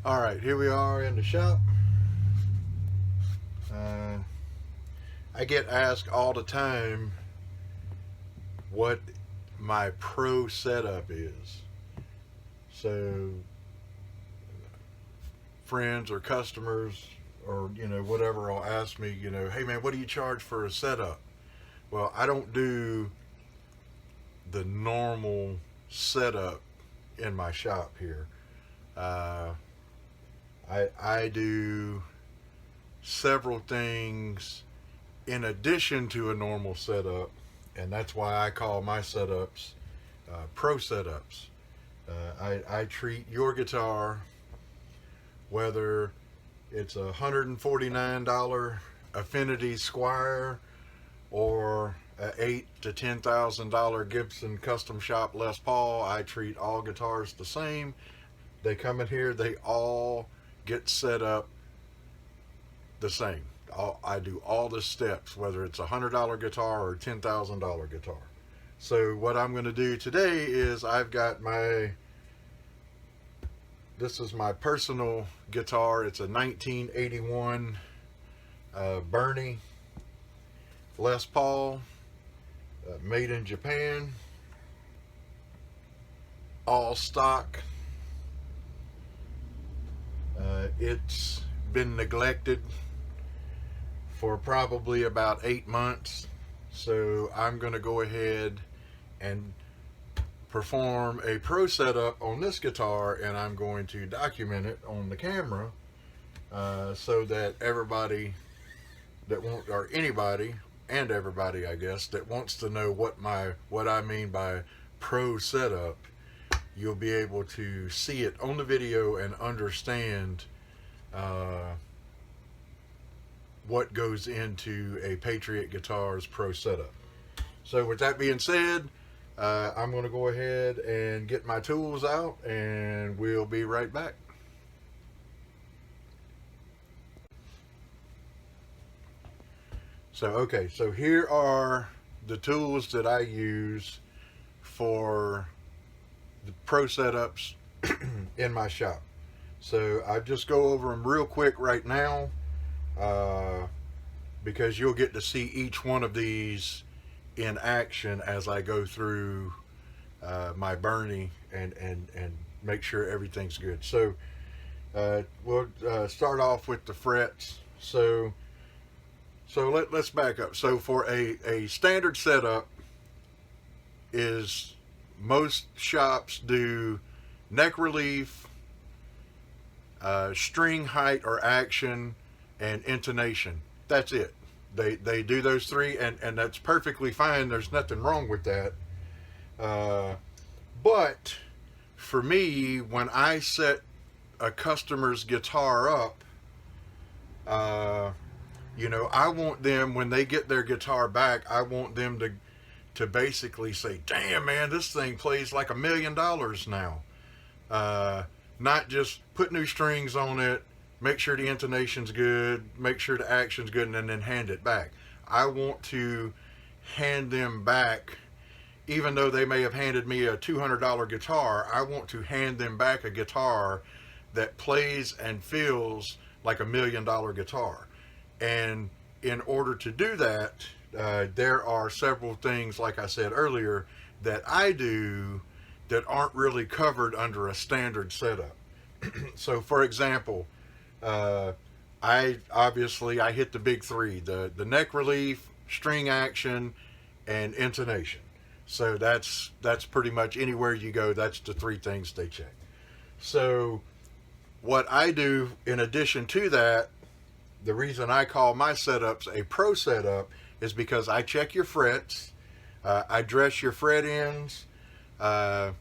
All right, here we are in the shop. I get asked all the time what my pro setup is. So, friends or customers or whatever will ask me, hey man, what do you charge for a setup? Well, I don't do the normal setup in my shop here. Uh, I do several things in addition to a normal setup, and that's why I call my setups pro setups. I treat your guitar, whether it's a $149 Affinity Squire or a $8,000 to $10,000 Gibson Custom Shop Les Paul, I treat all guitars the same. They come in here, they all get set up the same. I do all the steps, whether it's a $100 guitar or a $10,000 guitar. So what I'm going to do today is this is my personal guitar. It's a 1981 Burny Les Paul, made in Japan, all stock. It's been neglected for probably about 8 months, so I'm going to go ahead and perform a pro setup on this guitar, and I'm going to document it on the camera so that everybody that wants, or anybody and everybody, I guess, that wants to know what I mean by pro setup, you'll be able to see it on the video and understand what goes into a Patriot Guitars pro setup. So with that being said, I'm going to go ahead and get my tools out, and we'll be right back. So here are the tools that I use for the pro setups in my shop. So I just go over them real quick right now, because you'll get to see each one of these in action as I go through my Burny and make sure everything's good. So we'll start off with the frets. So let's back up. So for a standard setup, is most shops do neck relief, string height or action, and intonation. That's it. They do those three, and that's perfectly fine. There's nothing wrong with that. But for me, when I set a customer's guitar up, I want them, when they get their guitar back, I want them to basically say, damn man, this thing plays like $1 million now. Not just put new strings on it, make sure the intonation's good, make sure the action's good, and then hand it back. I want to hand them back, even though they may have handed me a $200 guitar, I want to hand them back a guitar that plays and feels like $1 million guitar. And in order to do that, there are several things, like I said earlier, that I do that aren't really covered under a standard setup. So for example, I hit the big three: the neck relief, string action, and intonation. So that's pretty much anywhere you go, that's the three things they check. So what I do in addition to that, the reason I call my setups a pro setup is because I check your frets, I dress your fret ends, I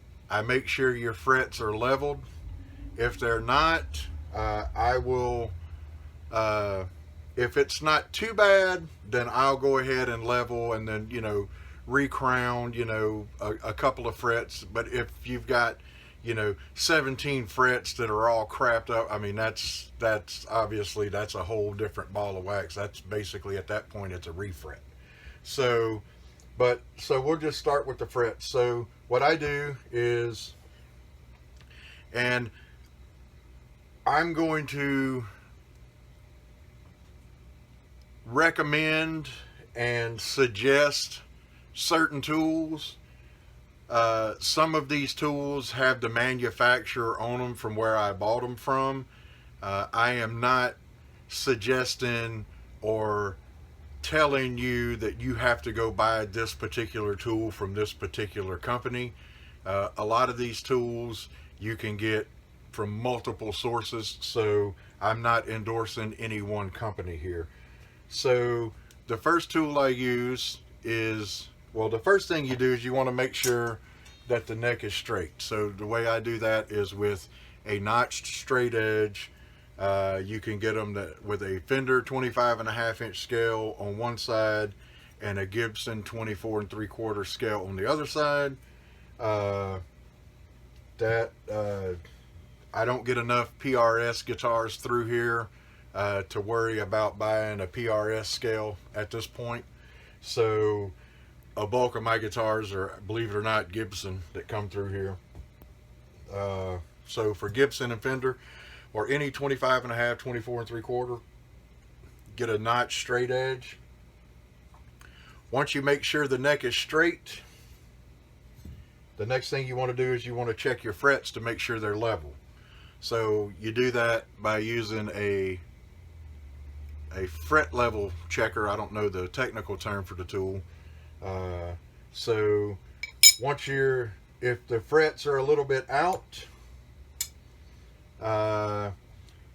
make sure your frets are leveled. If they're not, I will, if it's not too bad, then I'll go ahead and level and then, recrown, a couple of frets. But if you've got, 17 frets that are all crapped up, I mean, that's obviously, that's a whole different ball of wax. That's basically, at that point, it's a refret. So we'll just start with the frets. So what I do is, and I'm going to recommend and suggest certain tools. Some of these tools have the manufacturer on them from where I bought them from. I am not suggesting or telling you that you have to go buy this particular tool from this particular company. A lot of these tools you can get from multiple sources, so I'm not endorsing any one company here. So the first tool I use is, well, the first thing you do is you want to make sure that the neck is straight. So the way I do that is with a notched straight edge. You can get them with a Fender 25.5-inch scale on one side and a Gibson 24 3/4 scale on the other side. I don't get enough PRS guitars through here to worry about buying a PRS scale at this point. So a bulk of my guitars are, believe it or not, Gibson that come through here. So for Gibson and Fender, or any 25.5, 24 3/4, get a notch straight edge. Once you make sure the neck is straight, the next thing you want to do is you want to check your frets to make sure they're level. So you do that by using a fret level checker. I don't know the technical term for the tool. So once if the frets are a little bit out,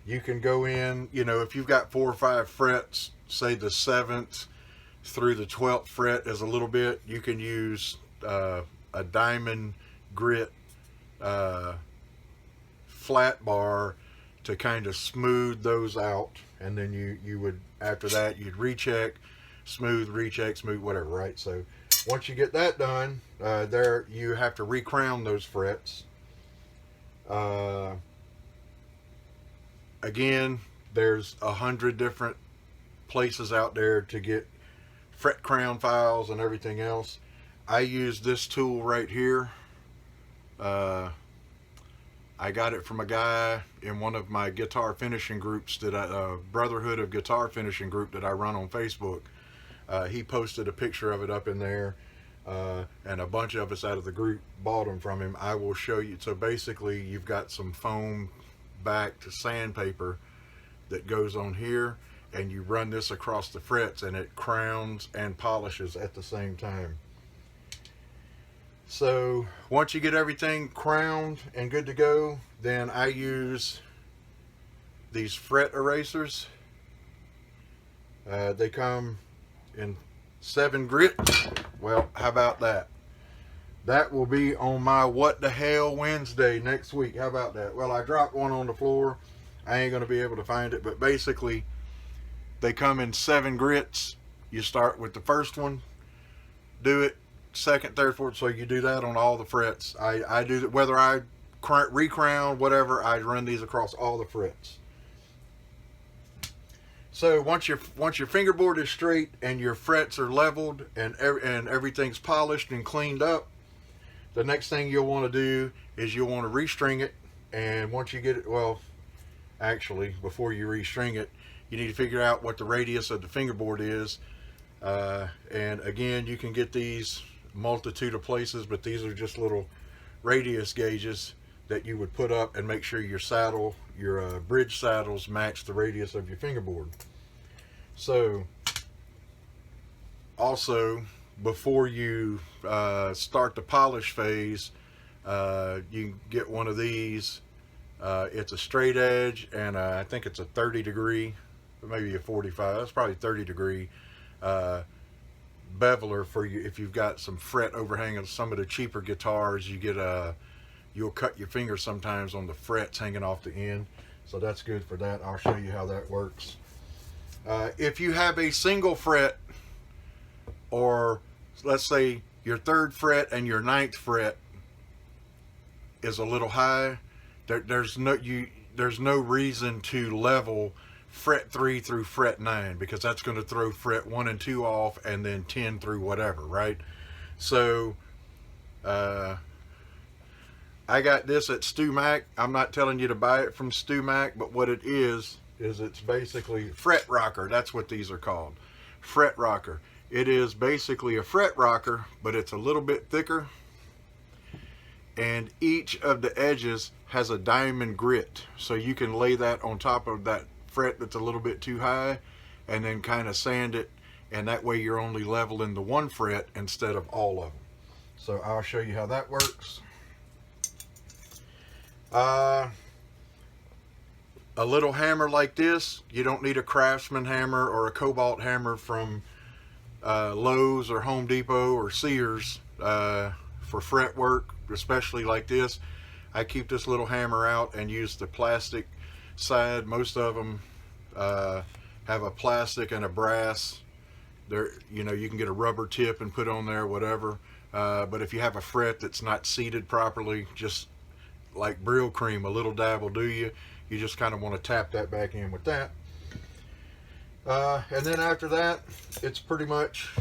you can go in, if you've got 4 or 5 frets, say the 7th through the 12th fret is a little bit, you can use a diamond grit flat bar to kind of smooth those out, and then you would, after that, you'd recheck, smooth, whatever, right? So once you get that done, there you have to recrown those frets. Again, there's 100 different places out there to get fret crown files and everything else. I use this tool right here. I got it from a guy in one of my guitar finishing groups that Brotherhood of Guitar Finishing group that I run on Facebook. He posted a picture of it up in there, and a bunch of us out of the group bought them from him. I will show you. So basically, you've got some foam back to sandpaper that goes on here, and you run this across the frets, and it crowns and polishes at the same time. So once you get everything crowned and good to go, then I use these fret erasers. They come in 7 grit. Well, how about that? That will be on my What the Hell Wednesday next week. How about that? Well, I dropped one on the floor. I ain't going to be able to find it, but basically they come in 7 grits. You start with the first one, do it, second, third, fourth. So you do that on all the frets. I do that, whether I recrown, whatever, I run these across all the frets. So once your fingerboard is straight and your frets are leveled and everything's polished and cleaned up, the next thing you'll want to do is you'll want to restring it. And once you get it, well, actually, before you restring it, you need to figure out what the radius of the fingerboard is. And again, you can get these multitude of places, but these are just little radius gauges that you would put up and make sure your saddle, your bridge saddles match the radius of your fingerboard. So also, before you start the polish phase, you can get one of these. It's a straight edge, and I think it's a 30 degree, maybe a 45, that's probably 30 degree beveler for you. If you've got some fret overhang on some of the cheaper guitars, you get you'll cut your finger sometimes on the frets hanging off the end, so that's good for that. I'll show you how that works. If you have a single fret, or let's say your 3rd fret and your 9th fret is a little high, there's no reason to level fret 3 through fret 9, because that's going to throw fret 1 and 2 off, and then 10 through whatever, right? So I got this at Stu Mac. I'm not telling you to buy it from Stu Mac, but what it is it's basically fret rocker. That's what these are called, fret rocker. It is basically a fret rocker, but it's a little bit thicker, and each of the edges has a diamond grit, so you can lay that on top of that fret that's a little bit too high, and then kind of sand it, and that way you're only leveling the one fret instead of all of them. So I'll show you how that works. A little hammer like this, you don't need a Craftsman hammer or a Cobalt hammer from Lowe's or Home Depot or Sears for fret work, especially like this. I keep this little hammer out and use the plastic side. Most of them have a plastic and a brass. There, you know, you can get a rubber tip and put on there, whatever. But if you have a fret that's not seated properly, just like Brill cream, a little dab will do you. You just kind of want to tap that back in with that. And then after that, it's pretty much,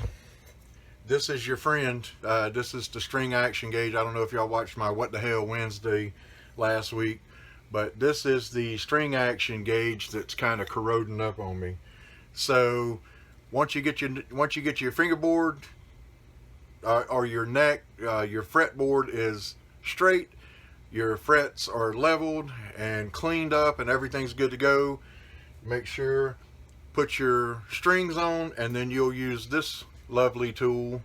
this is your friend. This is the string action gauge. I don't know if y'all watched my What the Hell Wednesday last week, but this is the string action gauge that's kind of corroding up on me. So once you get your fingerboard or your neck, your fretboard is straight, your frets are leveled and cleaned up, and everything's good to go, make sure, put your strings on, and then you'll use this lovely tool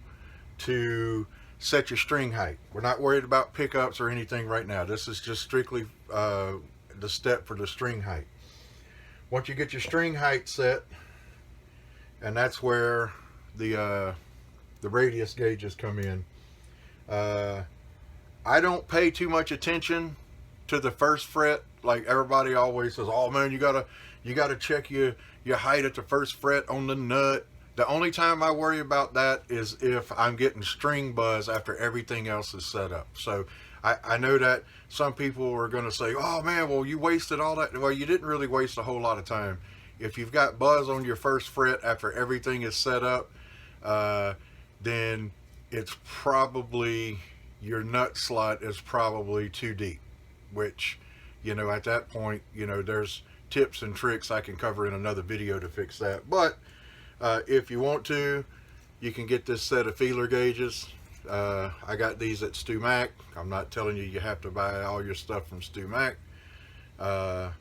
to set your string height. We're not worried about pickups or anything right now. This is just strictly the step for the string height. Once you get your string height set, and that's where the radius gauges come in. I don't pay too much attention to the first fret. Like everybody always says, oh man, you gotta check your height at the first fret on the nut. The only time I worry about that is if I'm getting string buzz after everything else is set up. So I know that some people are going to say, oh man, well you wasted all that. Well, you didn't really waste a whole lot of time. If you've got buzz on your first fret after everything is set up, then it's probably, your nut slot is probably too deep, which, you know, at that point, you know, there's tips and tricks I can cover in another video to fix that. But if you want to, you can get this set of feeler gauges. I got these at Stu Mac. I'm not telling you have to buy all your stuff from Stu Mac. But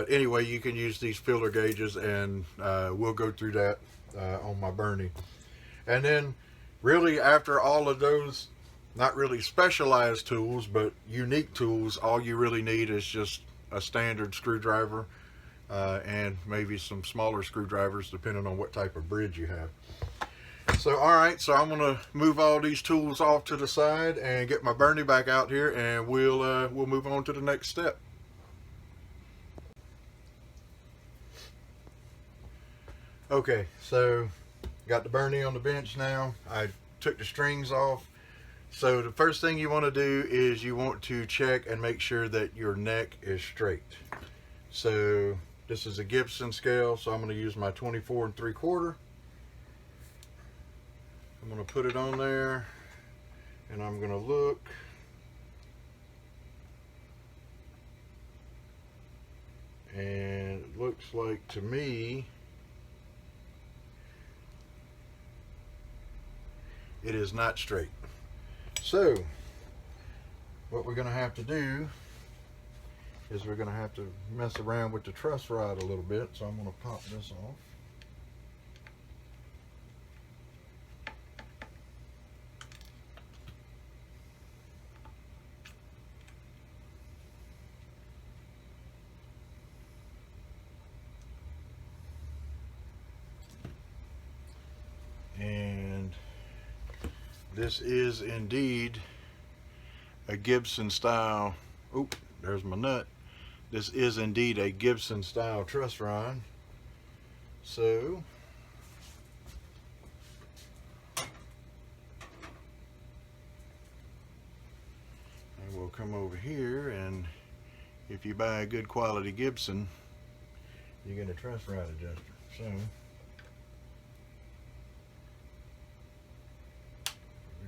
anyway, you can use these feeler gauges, and we'll go through that on my Burny. And then really after all of those, not really specialized tools, but unique tools, all you really need is just a standard screwdriver and maybe some smaller screwdrivers depending on what type of bridge you have. So alright, so I'm going to move all these tools off to the side and get my Burny back out here, and we'll move on to the next step. Okay, so got the Burny on the bench now. I took the strings off. So the first thing you want to do is you want to check and make sure that your neck is straight. So this is a Gibson scale, so I'm going to use my 24 3/4. I'm going to put it on there, and I'm going to look. And it looks like to me it is not straight. So what we're going to have to do is we're going to have to mess around with the truss rod a little bit. So I'm going to pop this off. And this is indeed a Gibson style. Oop, there's my nut. This is indeed a Gibson style truss rod. So I will come over here, and if you buy a good quality Gibson, you get a truss rod adjuster. So we're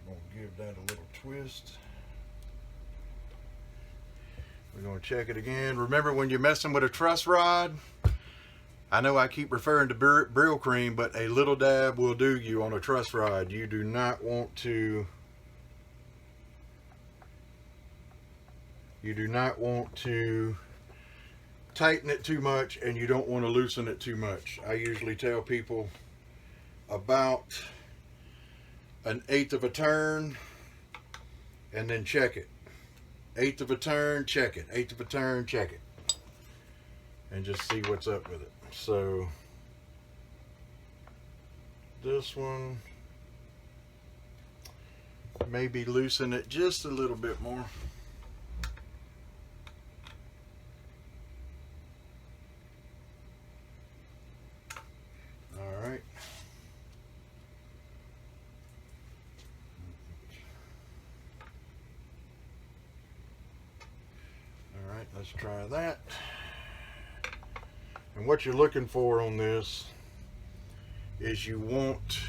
going to give that a little twist. We're going to check it again. Remember, when you're messing with a truss rod, I know I keep referring to Brill cream, but a little dab will do you on a truss rod. You do not want to tighten it too much, and you don't want to loosen it too much. I usually tell people about 1/8 of a turn, and then check it. 1/8 of a turn, check it. 1/8 of a turn, check it. And just see what's up with it. So this one, maybe loosen it just a little bit more. All right. All right, let's try that. And what you're looking for on this is you want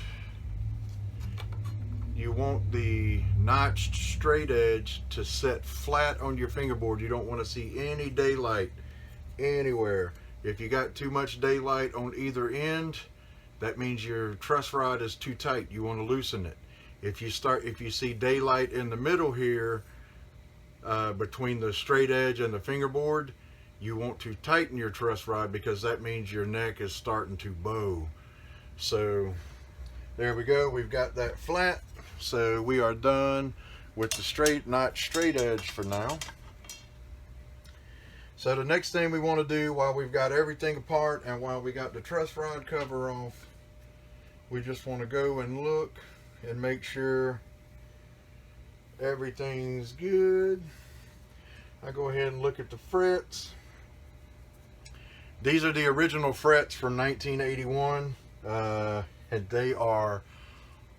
the notched straight edge to set flat on your fingerboard. You don't want to see any daylight anywhere. If you got too much daylight on either end, that means your truss rod is too tight. You want to loosen it. If you see daylight in the middle here, between the straight edge and the fingerboard, you want to tighten your truss rod, because that means your neck is starting to bow. So there we go. We've got that flat. So we are done with the notch straight edge for now. So the next thing we want to do, while we've got everything apart and while we got the truss rod cover off, we just want to go and look and make sure everything's good. I go ahead and look at the frets. These are the original frets from 1981, and they are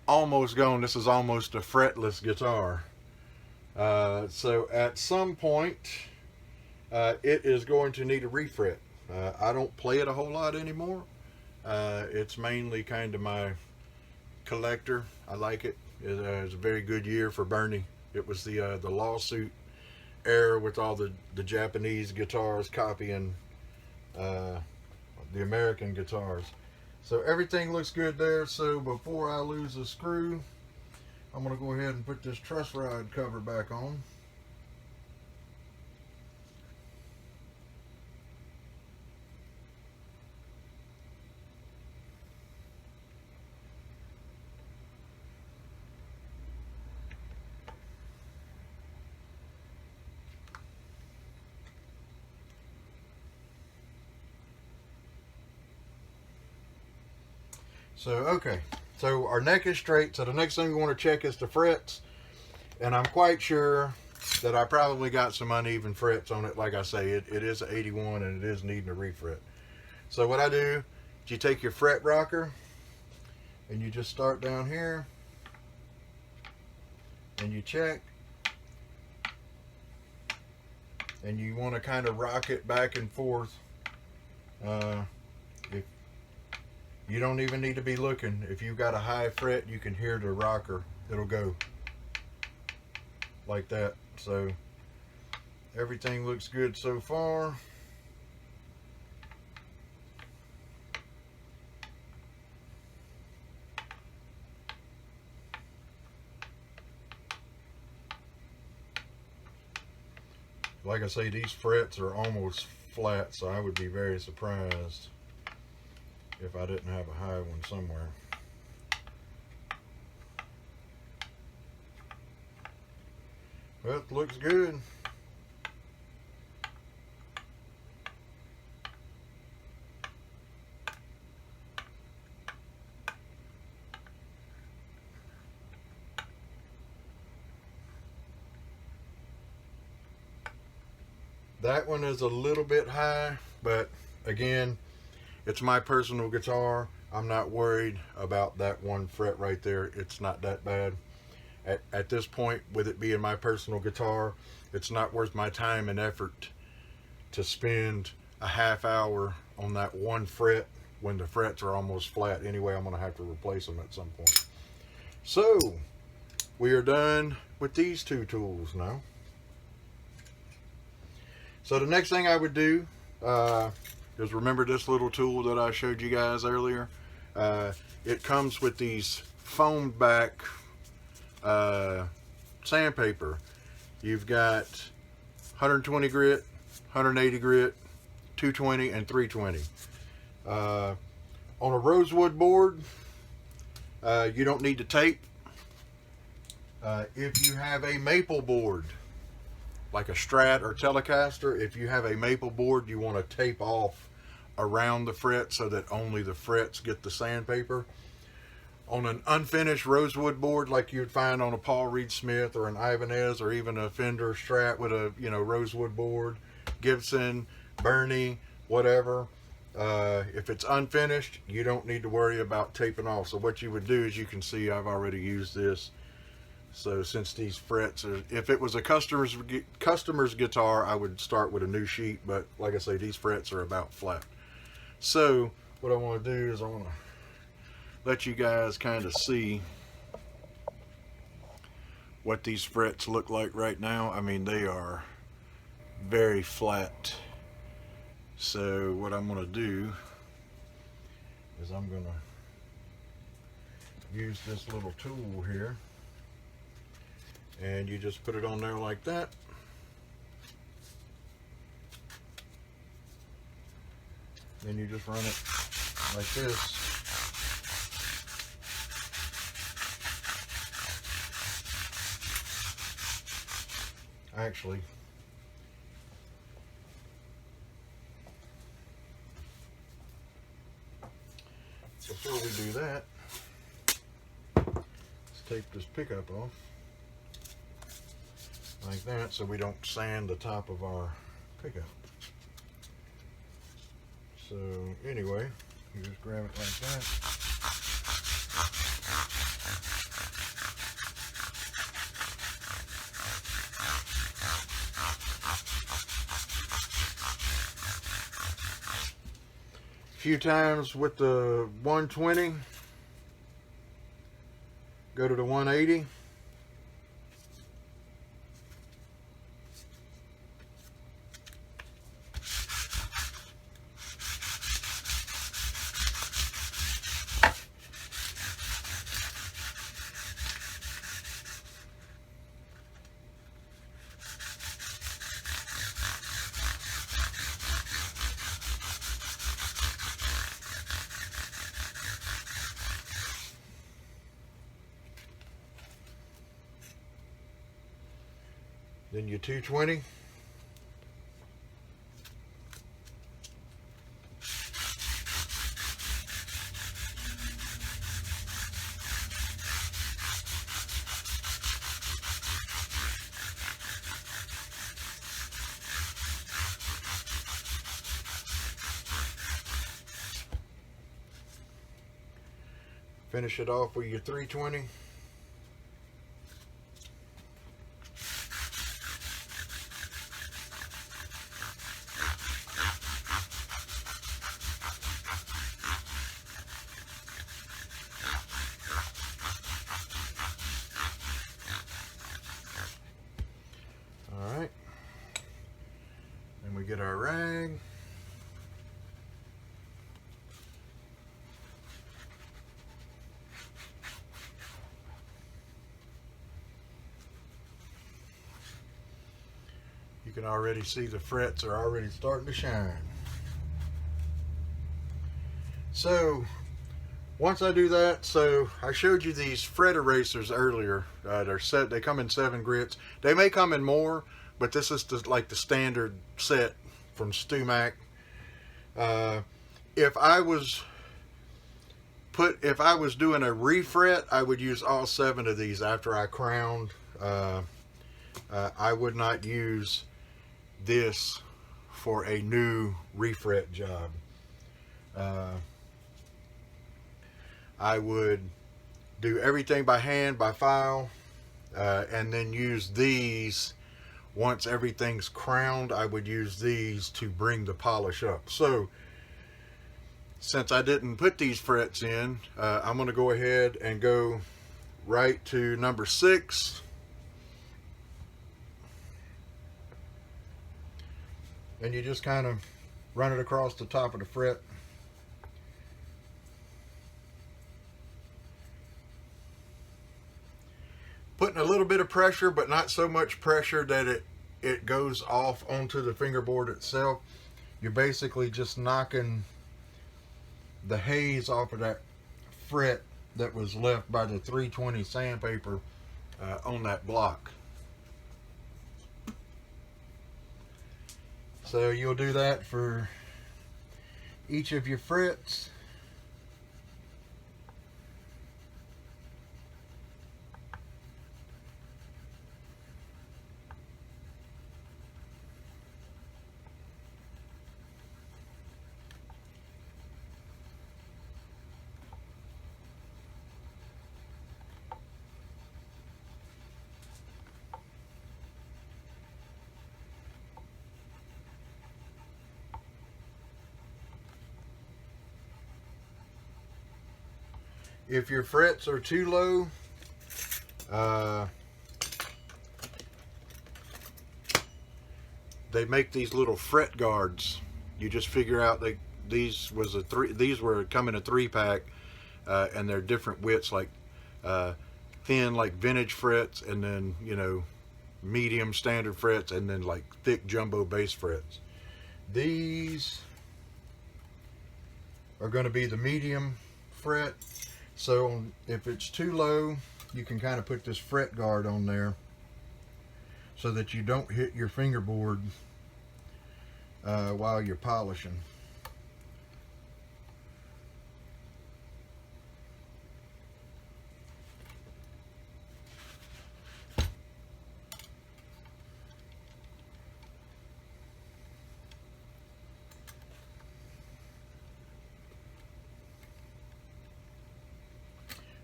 almost gone. This is almost a fretless guitar. So at some point, it is going to need a refret. I don't play it a whole lot anymore. It's mainly kind of my collector. I like it. It was a very good year for Burny. It was the lawsuit era with all the Japanese guitars copying the American guitars. So everything looks good there. So before I lose a screw, I'm going to go ahead and put this truss rod cover back on. So, okay, so our neck is straight. So the next thing we want to check is the frets. And I'm quite sure that I probably got some uneven frets on it. Like I say, it is an 81 and it is needing a refret. So what I do is you take your fret rocker and you just start down here and you check. And you want to kind of rock it back and forth. You don't even need to be looking. If you've got a high fret, you can hear the rocker. It'll go like that. So everything looks good so far. Like I say, these frets are almost flat, so I would be very surprised if I didn't have a high one somewhere. Well, it looks good. That one is a little bit high, but again, it's my personal guitar. I'm not worried about that one fret right there. It's not that bad. At this point, with it being my personal guitar, it's not worth my time and effort to spend a half hour on that one fret when the frets are almost flat. Anyway, I'm going to have to replace them at some point. So, we are done with these two tools now. So the next thing I would do is remember this little tool that I showed you guys earlier. It comes with these foamed back sandpaper. You've got 120 grit, 180 grit, 220, and 320. On a rosewood board, you don't need to tape. If you have a maple board, like a Strat or Telecaster, if you have a maple board, you want to tape off around the fret so that only the frets get the sandpaper. On an unfinished rosewood board, like you'd find on a Paul Reed Smith or an Ibanez or even a Fender Strat with a rosewood board, Gibson, Burny, whatever. If it's unfinished, you don't need to worry about taping off. So what you would do is, you can see I've already used this. So since these frets are, if it was a customer's guitar, I would start with a new sheet, but like I say, these frets are about flat. So what I want to do is I want to let you guys kind of see what these frets look like right now. I mean, they are very flat. So what I'm going to do is I'm going to use this little tool here, and you just put it on there like that. Then you just run it like this. Actually, before we do that, let's take this pickup off like that so we don't sand the top of our pickup. So anyway, you just grab it like that. A few times with the 120, go to the 180. Then your 220. Finish it off with your 320. Alright, then we get our rag. You can already see the frets are already starting to shine. So once I do that, so I showed you these fret erasers earlier. They come in 7 grits. They may come in more, but this is like the standard set from StewMac. If I was doing a refret, I would use all 7 of these after I crowned. I would not use this for a new refret job. I would do everything by hand, by file, and then use these. Once everything's crowned, I would use these to bring the polish up. So since I didn't put these frets in, I'm going to go ahead and go right to number 6. and you just kind of run it across the top of the fret. Putting a little bit of pressure, but not so much pressure that it goes off onto the fingerboard itself. You're basically just knocking the haze off of that fret that was left by the 320 sandpaper on that block. So you'll do that for each of your frets. If your frets are too low, they make these little fret guards. You just figure out that these were coming a 3-pack, and they're different widths, like thin like vintage frets, and then medium standard frets, and then like thick jumbo bass frets. These are going to be the medium fret. So if it's too low, you can kind of put this fret guard on there so that you don't hit your fingerboard while you're polishing.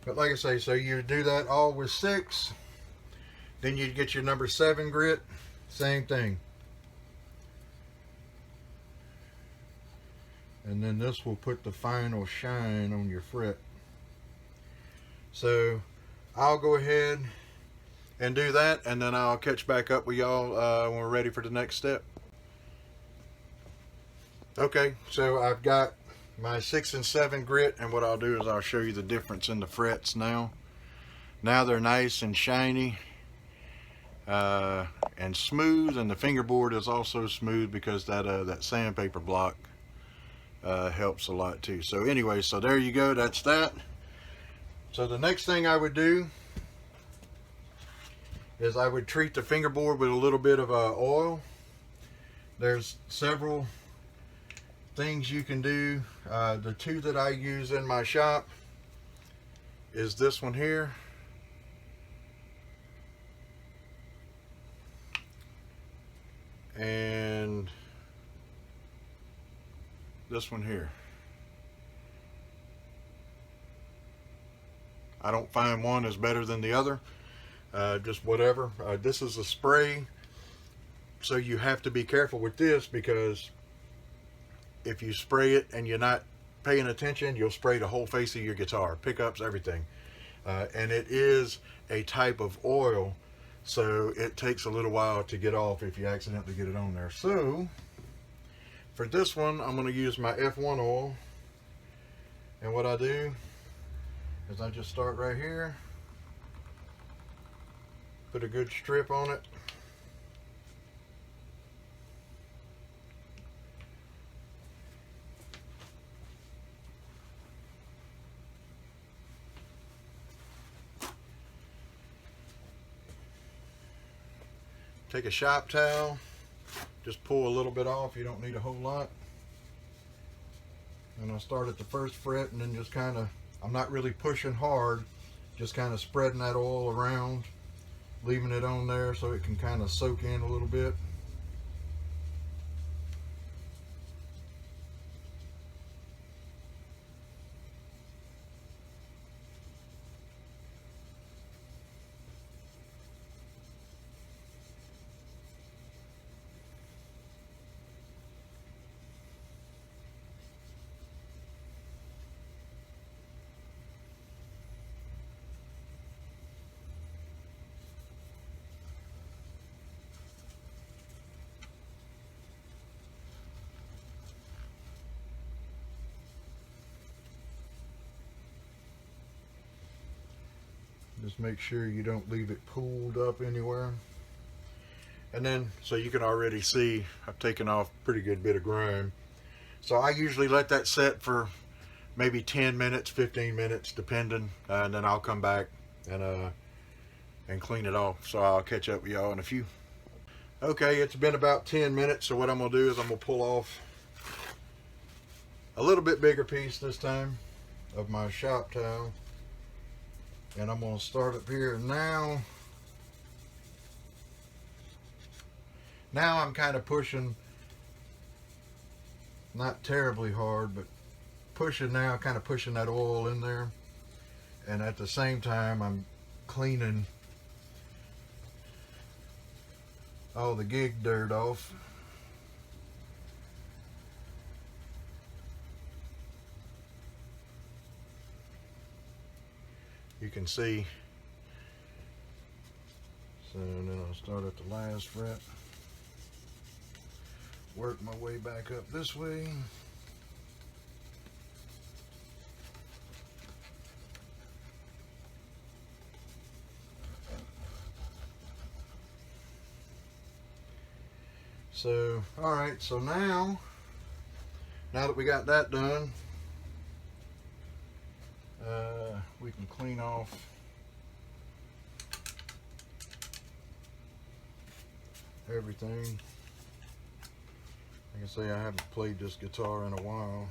But like I say, so you do that all with 6. Then you get your number 7 grit. Same thing. And then this will put the final shine on your fret. So I'll go ahead and do that, and then I'll catch back up with y'all when we're ready for the next step. Okay, so I've got my 6 and 7 grit, and what I'll do is I'll show you the difference in the frets now. Now they're nice and shiny and smooth, and the fingerboard is also smooth because that sandpaper block helps a lot too. So anyway, so there you go, that's that. So the next thing I would do is I would treat the fingerboard with a little bit of oil. There's several things you can do. The 2 that I use in my shop is this one here, and this one here. I don't find one is better than the other, just whatever. This is a spray, so you have to be careful with this, because if you spray it and you're not paying attention, you'll spray the whole face of your guitar, pickups, everything. And it is a type of oil, so it takes a little while to get off if you accidentally get it on there. So for this one, I'm going to use my F1 oil, and what I do is I just start right here, put a good strip on it. Take a shop towel, just pull a little bit off, you don't need a whole lot. And I'll start at the first fret, and then just kind of, I'm not really pushing hard, just kind of spreading that oil around, leaving it on there so it can kind of soak in a little bit. Just make sure you don't leave it pulled up anywhere. And then, so you can already see I've taken off a pretty good bit of grime. So I usually let that set for maybe 10 minutes, 15 minutes, depending, and then I'll come back and clean it off. So I'll catch up with y'all in a few. Okay, it's been about 10 minutes, so what I'm gonna do is I'm gonna pull off a little bit bigger piece this time of my shop towel, and I'm gonna start up here. Now I'm kind of pushing, not terribly hard, but pushing now, kind of pushing that oil in there, and at the same time I'm cleaning all the gig dirt off. You can see. So then I'll start at the last fret, work my way back up this way. So, all right, so now that we got that done, we can clean off everything. Like I say, I haven't played this guitar in a while.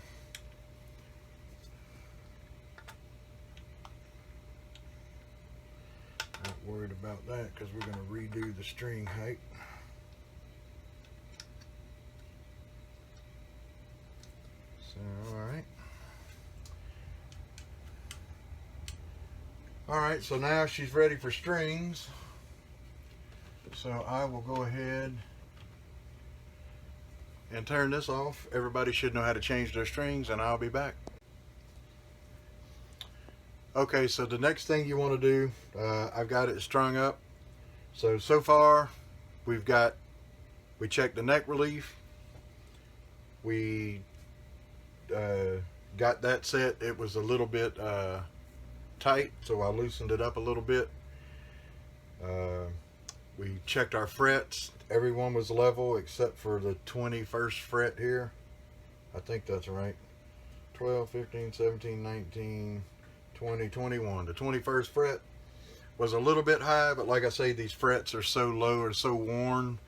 Not worried about that because we're going to redo the string height. So, alright, so now she's ready for strings. So I will go ahead and turn this off. Everybody should know how to change their strings, and I'll be back. Okay, so the next thing you want to do, I've got it strung up. So far we checked the neck relief. We got that set. It was a little bit tight, so I loosened it up a little bit. We checked our frets. Everyone was level except for the 21st fret here. I think that's right. 12, 15, 17, 19, 20, 21. The 21st fret was a little bit high, but like I say, these frets are so low or so worn,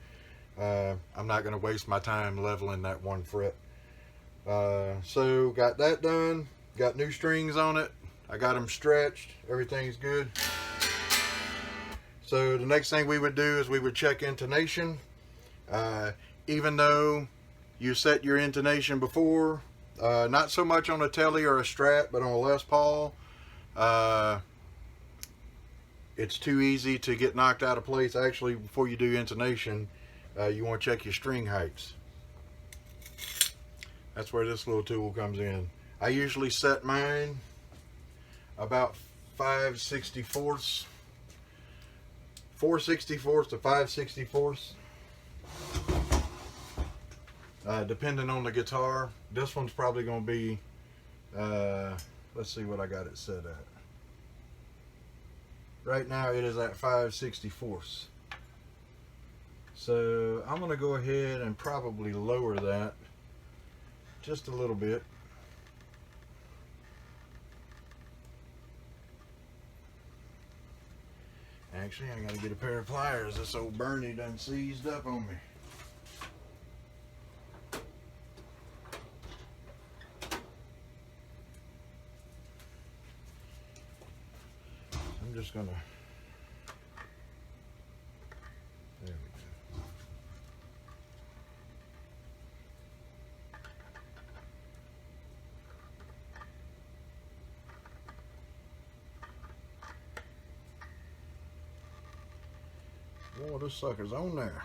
I'm not going to waste my time leveling that one fret. So got that done, got new strings on it, I got them stretched, everything's good. So the next thing we would do is we would check intonation. Even though you set your intonation before, not so much on a Tele or a Strat, but on a Les Paul, it's too easy to get knocked out of place. Actually, before you do intonation, you want to check your string heights. That's where this little tool comes in. I usually set mine about 5/64ths, 4/64ths to 5/64ths, depending on the guitar. This one's probably going to be, let's see what I got it set at. Right now it is at 5/64ths. So I'm going to go ahead and probably lower that just a little bit. Actually, I gotta get a pair of pliers. This old Burny done seized up on me. I'm just gonna, there we go. Oh, this sucker's on there.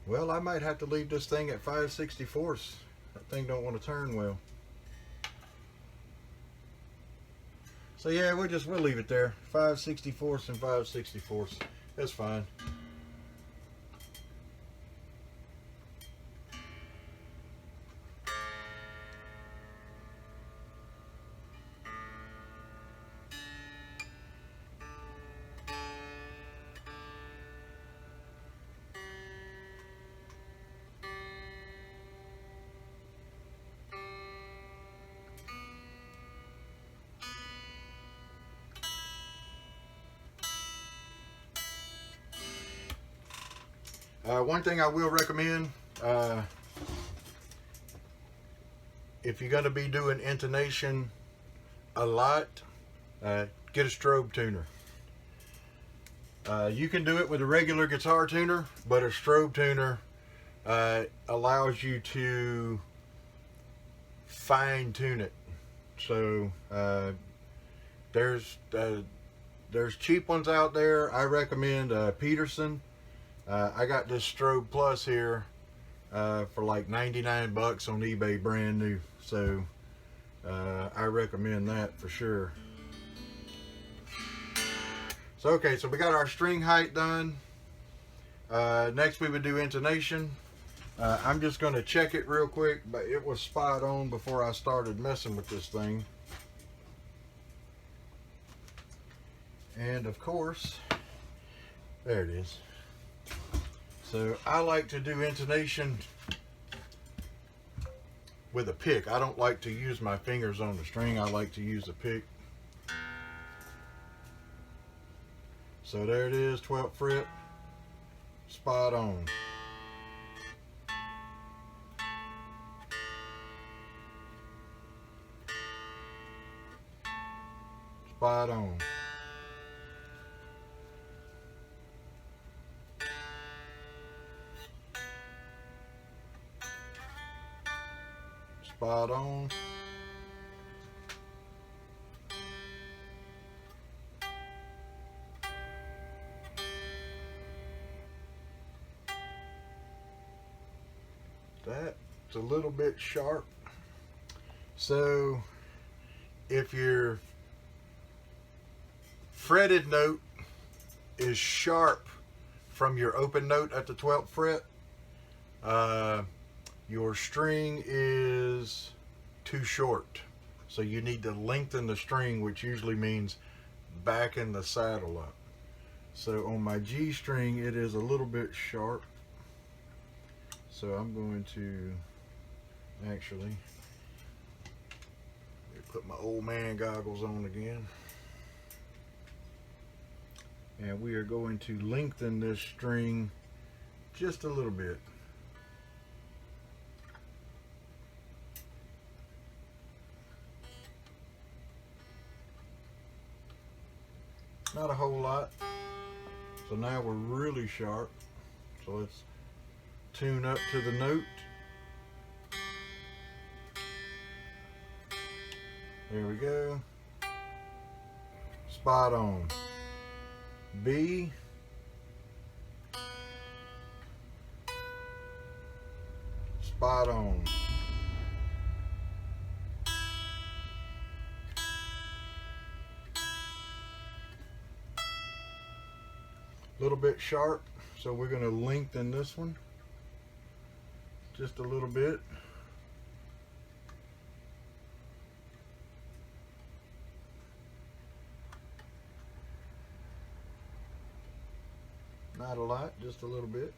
Well, I might have to leave this thing at 5/64ths. That thing don't want to turn well. So yeah, we'll leave it there. 5/64 and 5/64. That's fine. One thing I will recommend, if you're going to be doing intonation a lot, get a strobe tuner. You can do it with a regular guitar tuner, but a strobe tuner allows you to fine tune it. So there's cheap ones out there. I recommend Peterson. I got this Strobe Plus here for like 99 bucks on eBay, brand new. So I recommend that for sure. So okay, so we got our string height done. Next we would do intonation. I'm just going to check it real quick, but it was spot on before I started messing with this thing. And of course, there it is. So I like to do intonation with a pick. I don't like to use my fingers on the string. I like to use a pick. So there it is, 12th fret, spot on. Spot on. Spot on. That's a little bit sharp. So if your fretted note is sharp from your open note at the 12th fret, your string is too short. So you need to lengthen the string, which usually means backing the saddle up. So on my G string, it is a little bit sharp. So I'm going to actually put my old man goggles on again. And we are going to lengthen this string just a little bit. Not a whole lot. So now we're really sharp. So let's tune up to the note. There we go. Spot on. B. Spot on. A little bit sharp, so we're going to lengthen this one just a little bit. Not a lot, just a little bit.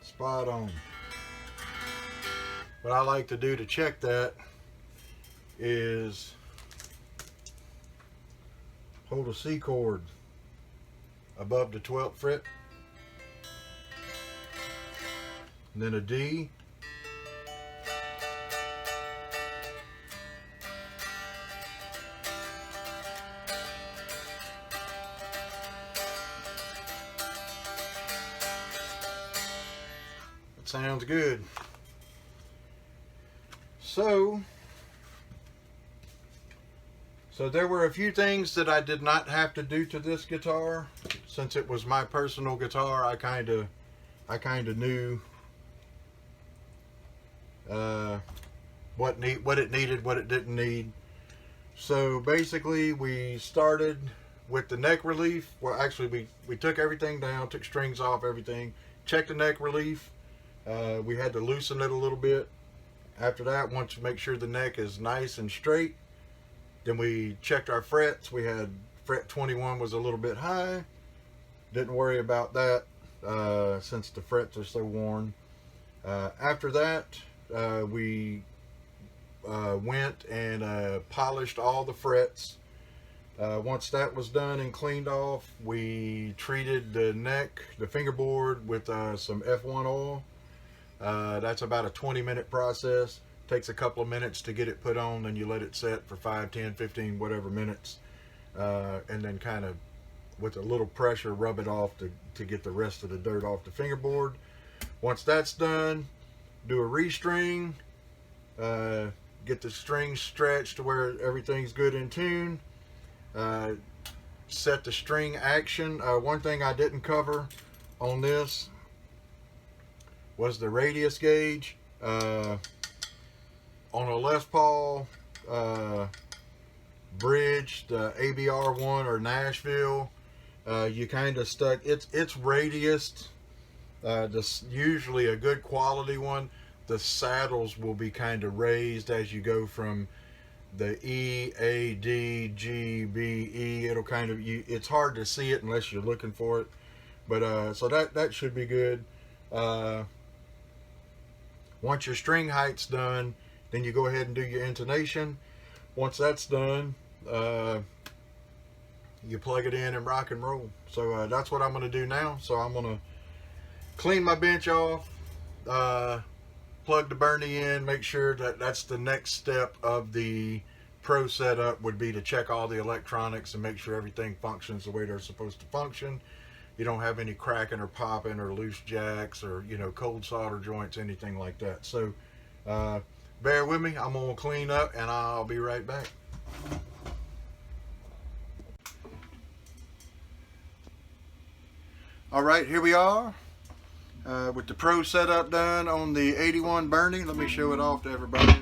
Spot on. What I like to do to check that is hold a C chord above the 12th fret, and then a D, that sounds good. So there were a few things that I did not have to do to this guitar. Since it was my personal guitar, I kind of knew what it needed, what it didn't need. So basically we started with the neck relief. Well, actually we took everything down, took strings off, everything, checked the neck relief. We had to loosen it a little bit. After that, once you make sure the neck is nice and straight, then we checked our frets. We had fret 21 was a little bit high. Didn't worry about that since the frets are so worn. After that, we went and polished all the frets. Once that was done and cleaned off, we treated the neck, the fingerboard, with some F1 oil. That's about a 20-minute process. Takes a couple of minutes to get it put on, then you let it set for 5, 10, 15, whatever minutes, and then kind of with a little pressure rub it off to get the rest of the dirt off the fingerboard. Once that's done, do a restring, get the strings stretched to where everything's good in tune, set the string action. One thing I didn't cover on this was the radius gauge. On a Les Paul bridge, the ABR1 or Nashville, you kind of stuck, it's radiused. This usually a good quality one. The saddles will be kind of raised as you go from the E, A, D, G, B, E. It'll kind of, it's hard to see it unless you're looking for it. But so that should be good. Once your string height's done, then you go ahead and do your intonation. Once that's done, you plug it in and rock and roll. So that's what I'm going to do now. So I'm going to clean my bench off, plug the Burny in, make sure that that's the next step of the pro setup, would be to check all the electronics and make sure everything functions the way they're supposed to function. You don't have any cracking or popping or loose jacks or, you know, cold solder joints, anything like that. So bear with me, I'm gonna clean up and I'll be right back. All right, here we are with the pro setup done on the 81 Burny. Let me show it off to everybody.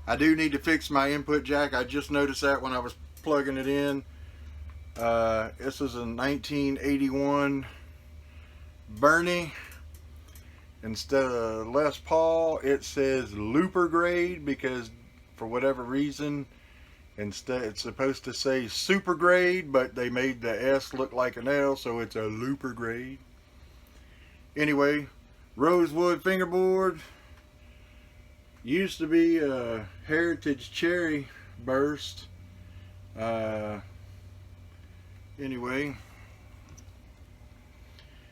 I do need to fix my input jack. I just noticed that when I was plugging it in. This is a 1981 Burny. Instead of Les Paul, it says looper grade, because for whatever reason, instead it's supposed to say super grade, but they made the S look like an L, so it's a looper grade. Anyway, rosewood fingerboard. Used to be a Heritage Cherry burst. Anyway,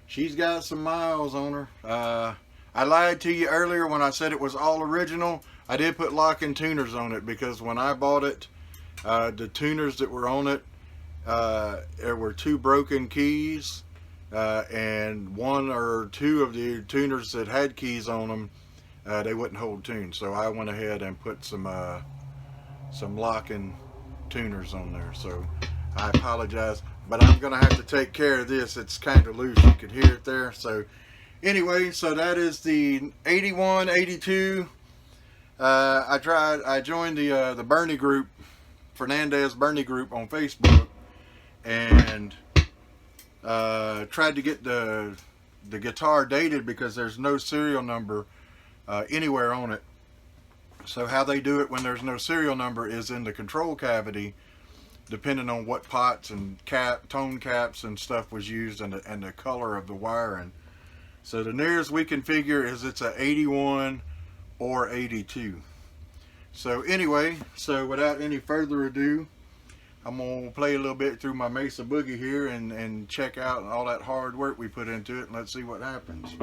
she's got some miles on her. I lied to you earlier when I said it was all original. I did put lock-in tuners on it, because when I bought it, the tuners that were on it, there were 2 broken keys, and 1 or 2 of the tuners that had keys on them, they wouldn't hold tune. So I went ahead and put some lock-in tuners on there. So I apologize, but I'm gonna have to take care of this. It's kind of loose, you can hear it there. So anyway, so that is the 81, 82. I joined the Burny group, Fernandez Burny group on Facebook, and tried to get the guitar dated, because there's no serial number anywhere on it. So how they do it when there's no serial number is in the control cavity, depending on what pots and tone caps and stuff was used, and the color of the wiring. So the nearest we can figure is it's a 81 or 82. So anyway, so without any further ado, I'm gonna play a little bit through my Mesa Boogie here and check out all that hard work we put into it, and let's see what happens.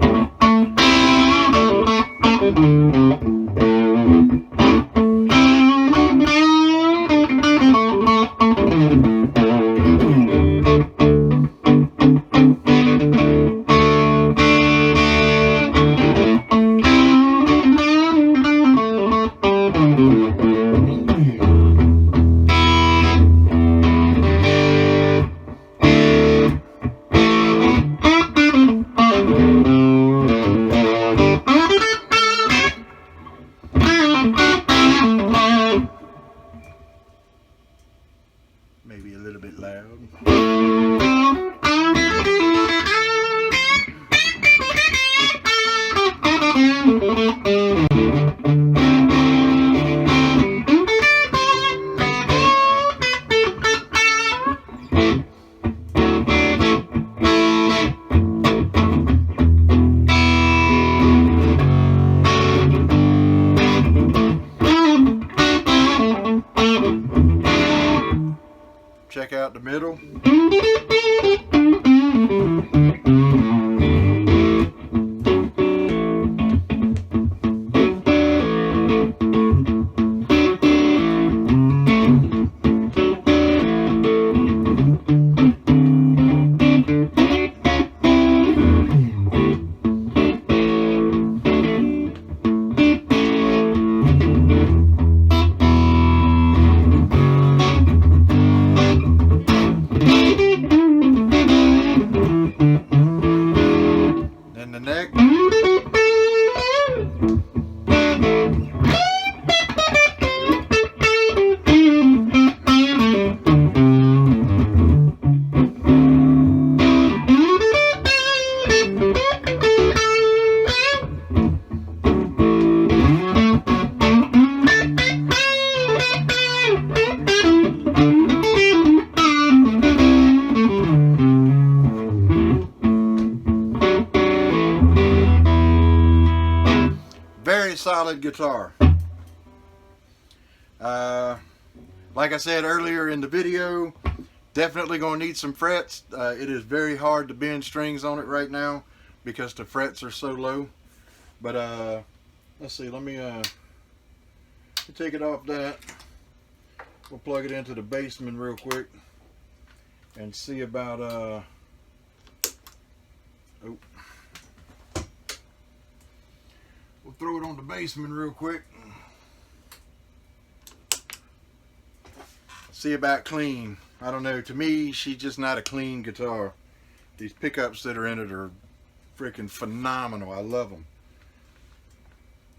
Check out the middle. Then the neck. Very solid guitar. Like I said earlier in the video, definitely going to need some frets. It is very hard to bend strings on it right now because the frets are so low. But let's see, let me take it off that. We'll plug it into the bassman real quick and see about oh. We'll throw it on the bassman real quick. See about clean. I don't know. To me, she's just not a clean guitar. These pickups that are in it are freaking phenomenal. I love them.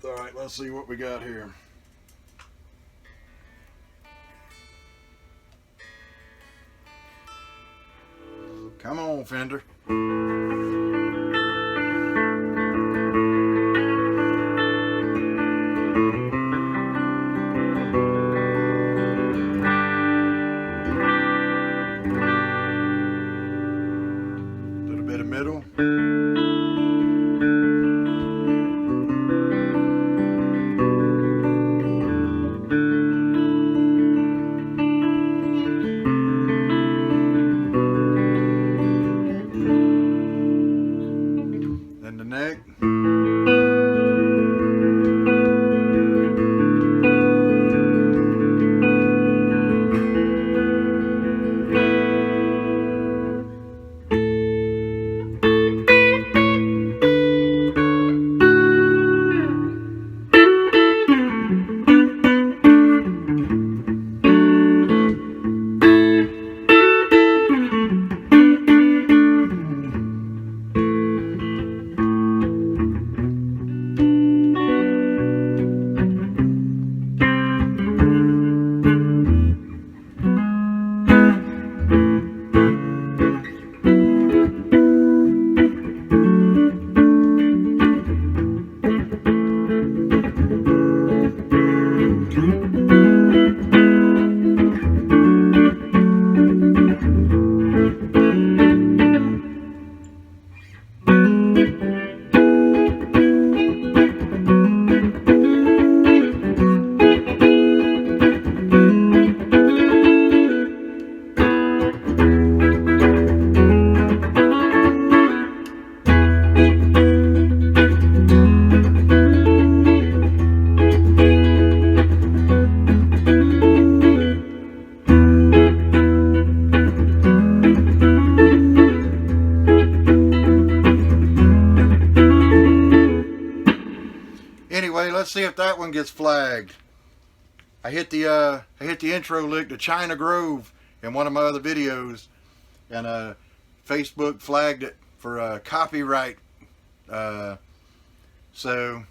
All right, let's see what we got here. Come on, Fender. Middle. Then the neck. Anyway, let's see if that one gets flagged. I hit the intro lick to China Grove in one of my other videos, and Facebook flagged it for copyright. So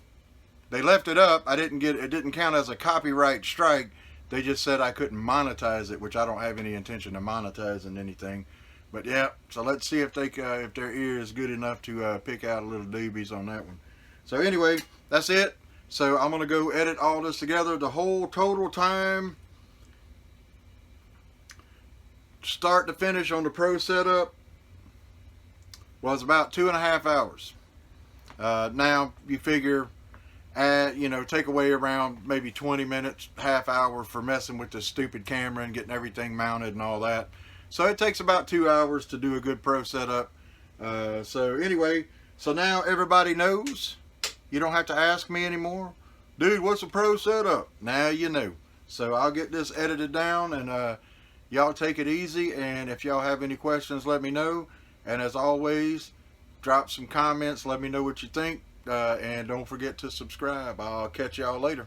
they left it up. It didn't count as a copyright strike. They just said I couldn't monetize it, which I don't have any intention of monetizing anything. But yeah, so let's see if if their ear is good enough to pick out a little doobies on that one. So anyway, that's it. So I'm gonna go edit all this together. The whole total time, start to finish on the Pro setup, was about 2.5 hours. Now you figure, take away around maybe 20 minutes, half hour for messing with the stupid camera and getting everything mounted and all that. So it takes about 2 hours to do a good Pro setup. So anyway, so now everybody knows. You don't have to ask me anymore. Dude, what's a Pro setup? Now you know. So I'll get this edited down, and y'all take it easy. And if y'all have any questions, let me know. And as always, drop some comments. Let me know what you think. And don't forget to subscribe. I'll catch y'all later.